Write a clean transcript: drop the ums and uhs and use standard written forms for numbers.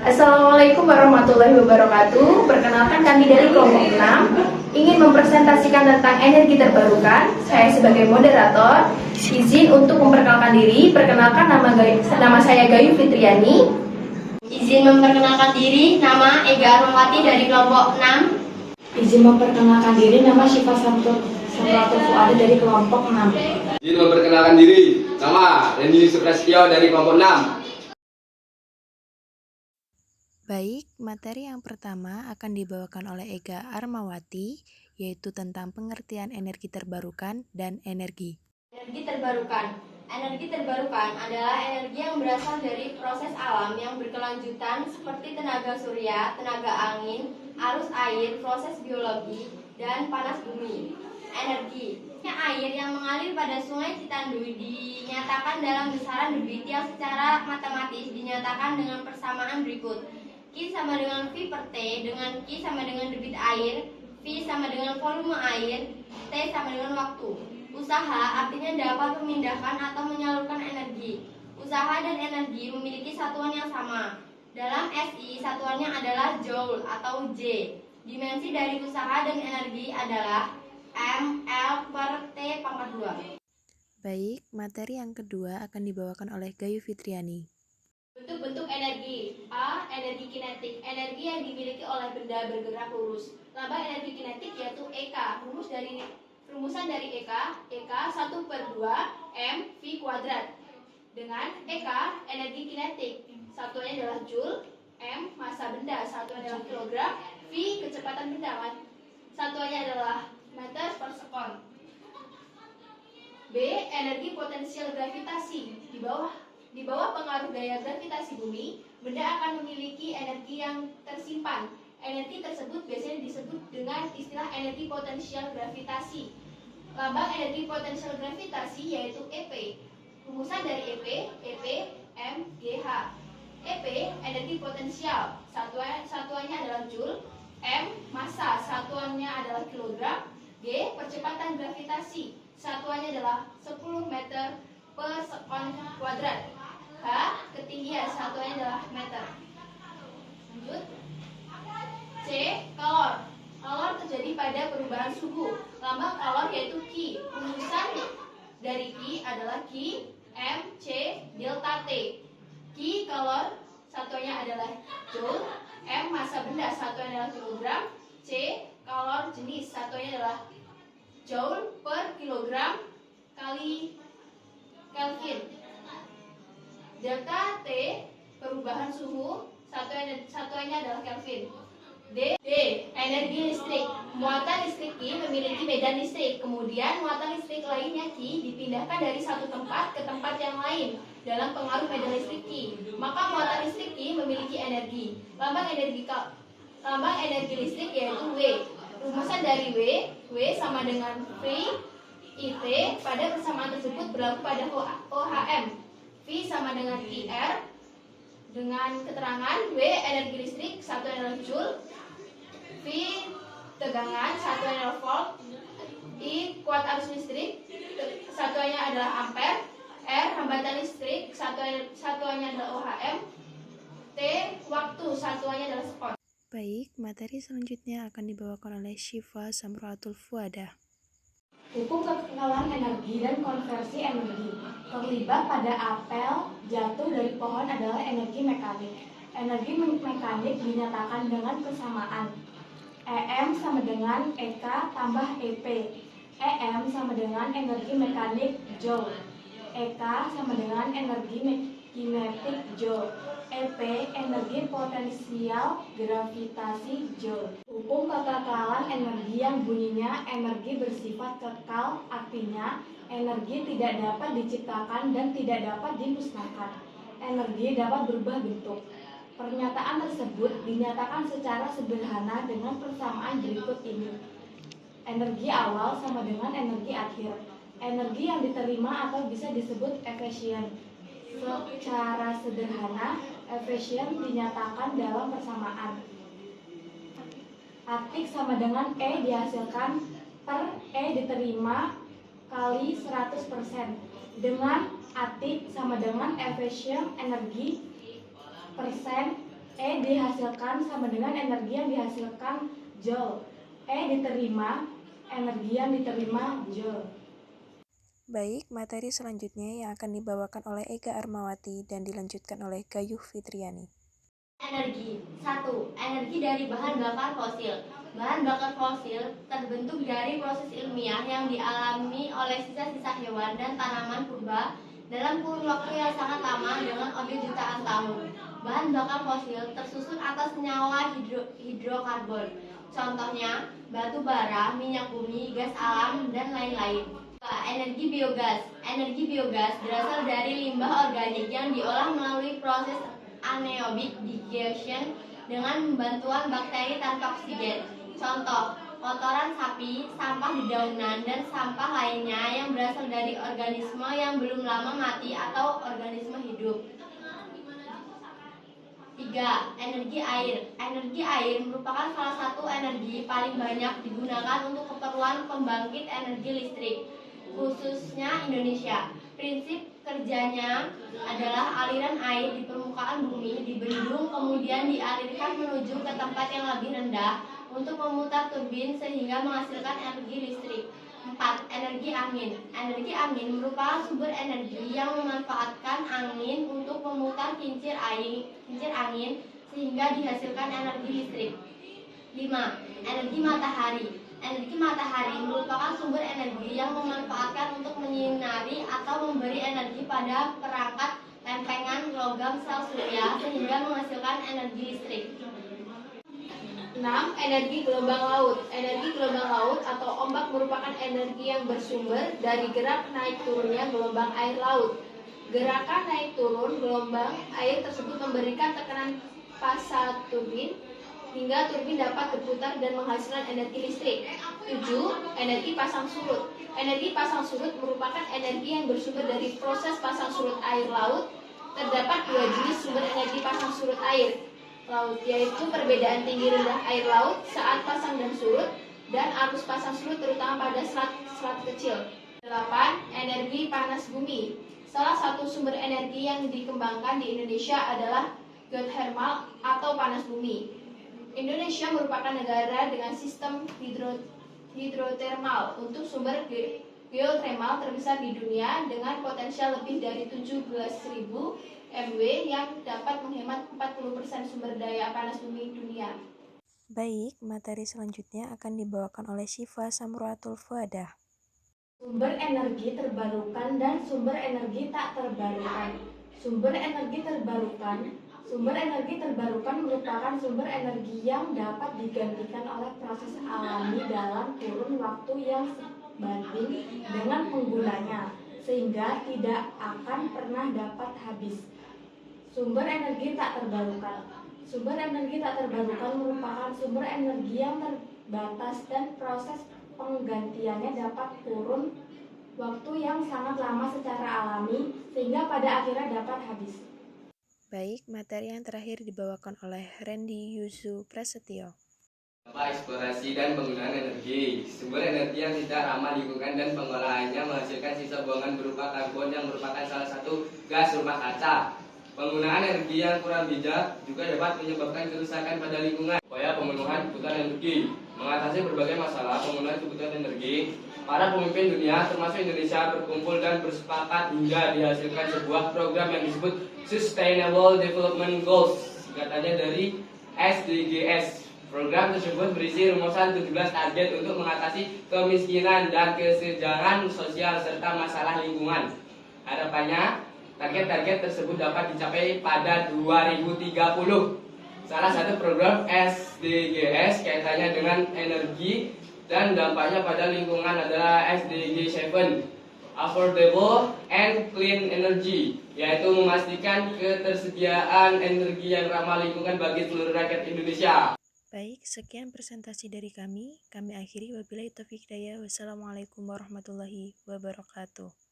Assalamualaikum warahmatullahi wabarakatuh. Perkenalkan, kami dari kelompok 6 ingin mempresentasikan tentang energi terbarukan. Saya sebagai moderator izin untuk memperkenalkan diri. Perkenalkan, nama saya Gayu Fitriani. Izin memperkenalkan diri, nama Ega Armawati dari kelompok 6. Izin memperkenalkan diri, nama Syifa Samratul Fuada dari kelompok 6. Izin memperkenalkan diri, nama Rendy Suprastio dari kelompok 6. Baik, materi yang pertama akan dibawakan oleh Ega Armawati, yaitu tentang pengertian energi terbarukan dan energi. Energi terbarukan. Energi terbarukan adalah energi yang berasal dari proses alam yang berkelanjutan seperti tenaga surya, tenaga angin, arus air, proses biologi, dan panas bumi. Energi. Air yang mengalir pada sungai Citandui dinyatakan dalam besaran debit yang secara matematis dinyatakan dengan persamaan berikut. Q sama dengan V per T, dengan Q sama dengan debit air, V sama dengan volume air, T sama dengan waktu. Usaha artinya dapat memindahkan atau menyalurkan energi. Usaha dan energi memiliki satuan yang sama. Dalam SI, satuannya adalah Joule atau J. Dimensi dari usaha dan energi adalah mL per T pangkat 2. Baik, materi yang kedua akan dibawakan oleh Gayu Fitriani. Bentuk-bentuk energi. A. Energi kinetik. Energi yang dimiliki oleh benda bergerak lurus. Lambang energi kinetik yaitu EK. Rumusan dari EK 1/2 M V kuadrat. Dengan EK, energi kinetik, satuannya adalah Joule, M massa benda, satuannya adalah kilogram, V kecepatan benda, satuannya adalah meter per sekon. B. Energi potensial gravitasi. Di bawah pengaruh gaya gravitasi bumi, benda akan memiliki energi yang tersimpan. Energi tersebut biasanya disebut dengan istilah energi potensial gravitasi. Lambang energi potensial gravitasi yaitu EP. Rumusan dari EP mGh. EP energi potensial, satuannya adalah Joule, M massa, satuannya adalah kilogram, G percepatan gravitasi, satuannya adalah 10 meter per sekon kuadrat. H ketinggian, satuannya adalah meter. Lanjut. C kalor. Kalor terjadi pada perubahan suhu. Lambang kalor yaitu Q. Rumusan dari Q adalah Q M C delta T. Q kalor, satuannya adalah Joule, M massa benda, satuannya adalah kilogram, C kalor jenis, satuannya adalah Joule per kilogram kali Kelvin. Delta T perubahan suhu, satuannya adalah Kelvin. D. Energi listrik. Muatan listrik Q memiliki medan listrik. Kemudian muatan listrik lainnya Q dipindahkan dari satu tempat ke tempat yang lain dalam pengaruh medan listrik Q. Maka muatan listrik Q memiliki energi. Lambang energi listrik yaitu W. Rumusan dari W sama dengan V IT. Pada persamaan tersebut berlaku pada OHM. V sama dengan IR. Dengan keterangan W energi listrik, satuannya adalah Joule, V tegangan, satuannya adalah volt, I kuat arus listrik, satuannya adalah ampere, R hambatan listrik, satuannya adalah OHM, T waktu, satuannya adalah sekon. Baik, materi selanjutnya akan dibawakan oleh Syifa Samratul Fuada. Hukum kekekalan energi dan konversi energi. Terlibat pada apel jatuh dari pohon adalah energi mekanik. Energi mekanik dinyatakan dengan persamaan EM sama dengan EK tambah EP. EM sama dengan energi mekanik Joule. EK sama dengan energi kinetik Joule. EP energi potensial gravitasi Joule. Hukum kekekalan energi yang bunyinya energi bersifat kekal, artinya energi tidak dapat diciptakan dan tidak dapat dimusnahkan. Energi dapat berubah bentuk. Pernyataan tersebut dinyatakan secara sederhana dengan persamaan berikut ini. Energi awal sama dengan energi akhir. Energi yang diterima atau bisa disebut efisien. Secara sederhana, efisien dinyatakan dalam persamaan. Artik sama dengan E dihasilkan per E diterima kali 100%. Dengan artik sama dengan efisien energi persen E dihasilkan sama dengan energi yang dihasilkan Joule. E diterima, energi yang diterima Joule. Baik, materi selanjutnya yang akan dibawakan oleh Ega Armawati dan dilanjutkan oleh Gayuh Fitriani. Energi. 1. Energi dari bahan bakar fosil. Bahan bakar fosil terbentuk dari proses ilmiah yang dialami oleh sisa-sisa hewan dan tanaman purba dalam kurun waktu yang sangat lama dengan orbit jutaan tahun. Bahan bakar fosil tersusun atas senyawa hidrokarbon. Contohnya, batu bara, minyak bumi, gas alam, dan lain-lain. Energi biogas. Energi biogas berasal dari limbah organik yang diolah melalui proses anaerobic digestion dengan bantuan bakteri tanpa oksigen. Contoh, kotoran sapi, sampah dedaunan, dan sampah lainnya yang berasal dari organisme yang belum lama mati atau organisme hidup. 3. Energi air. Energi air merupakan salah satu energi paling banyak digunakan untuk keperluan pembangkit energi listrik, khususnya Indonesia. Prinsip kerjanya adalah aliran air di permukaan bumi dibendung kemudian dialirkan menuju ke tempat yang lebih rendah untuk memutar turbin sehingga menghasilkan energi listrik. 4. Energi angin. Energi angin merupakan sumber energi yang memanfaatkan angin untuk memutar kincir angin sehingga dihasilkan energi listrik. 5. Energi matahari. Energi matahari merupakan sumber energi yang memanfaatkan untuk menyinari atau memberi energi pada perangkat lempengan logam sel surya sehingga menghasilkan energi listrik. 6. Energi gelombang laut. Energi gelombang laut atau ombak merupakan energi yang bersumber dari gerak naik turunnya gelombang air laut. Gerakan naik turun gelombang air tersebut memberikan tekanan pasang turbin hingga turbin dapat berputar dan menghasilkan energi listrik. 7. Energi pasang surut. Energi pasang surut merupakan energi yang bersumber dari proses pasang surut air laut. Terdapat dua jenis sumber energi pasang surut air laut, yaitu perbedaan tinggi rendah air laut saat pasang dan surut, dan arus pasang surut terutama pada selat kecil. 8. Energi panas bumi. Salah satu sumber energi yang dikembangkan di Indonesia adalah geothermal atau panas bumi. Indonesia merupakan negara dengan sistem hidrotermal untuk sumber geothermal terbesar di dunia dengan potensial lebih dari 17.000 MW yang dapat menghemat 40% sumber daya panas bumi dunia. Baik, materi selanjutnya akan dibawakan oleh Syifa Samruatul Fuadah. Sumber energi terbarukan dan sumber energi tak terbarukan. Sumber energi terbarukan merupakan sumber energi yang dapat digantikan oleh proses alami dalam kurun waktu yang sebanding dengan penggunanya, sehingga tidak akan pernah dapat habis. Sumber energi tak terbarukan. Sumber energi tak terbarukan merupakan sumber energi yang terbatas dan proses penggantiannya dapat kurun waktu yang sangat lama secara alami sehingga pada akhirnya dapat habis. Baik, materi yang terakhir dibawakan oleh Randy Yuzu Prasetyo. Eksplorasi dan penggunaan energi. Sumber energi yang tidak ramah lingkungan dan pengolahannya menghasilkan sisa buangan berupa karbon yang merupakan salah satu gas rumah kaca. Penggunaan energi yang kurang bijak juga dapat menyebabkan kerusakan pada lingkungan. Upaya pemenuhan kebutuhan energi. Mengatasi berbagai masalah pemenuhan kebutuhan energi, para pemimpin dunia termasuk Indonesia berkumpul dan bersepakat hingga dihasilkan sebuah program yang disebut Sustainable Development Goals, singkatannya dari SDGs. Program tersebut berisi rumusan 17 target untuk mengatasi kemiskinan dan kesenjangan sosial serta masalah lingkungan. Harapannya, target-target tersebut dapat dicapai pada 2030. Salah satu program SDGs kaitannya dengan energi dan dampaknya pada lingkungan adalah SDG 7, Affordable and Clean Energy, yaitu memastikan ketersediaan energi yang ramah lingkungan bagi seluruh rakyat Indonesia. Baik, sekian presentasi dari kami. Kami akhiri wabillahi taufiq hidayah. Wassalamualaikum warahmatullahi wabarakatuh.